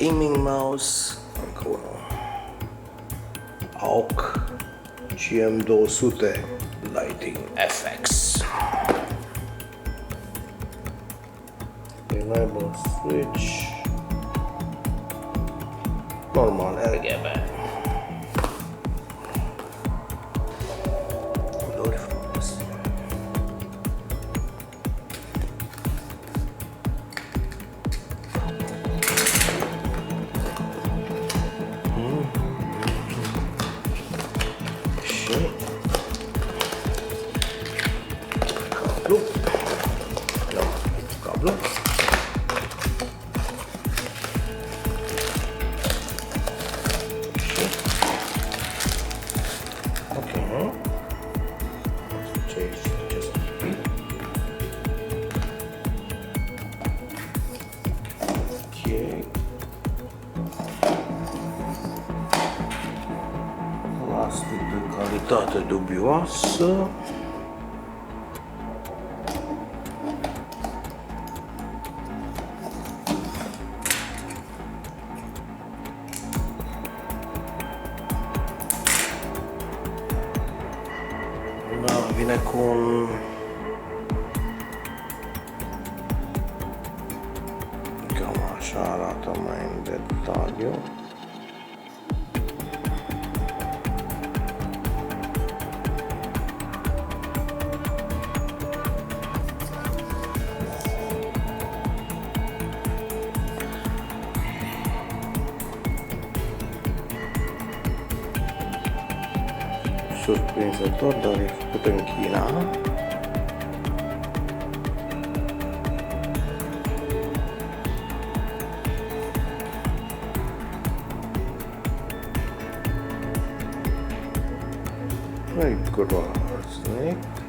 Gaming Mouse, încă unul, AOC GM200 Lighting FX, Enable Switch, normal RGB. Culori frumoase. Și cablu. Cablu. Okay. Let's change just a bit. Okay. Plastic de calitate dubioasă. Da, vine cu un cam așa arată mai în detaliu. Surprinzător, dar e făcut în China. Very good one, snake.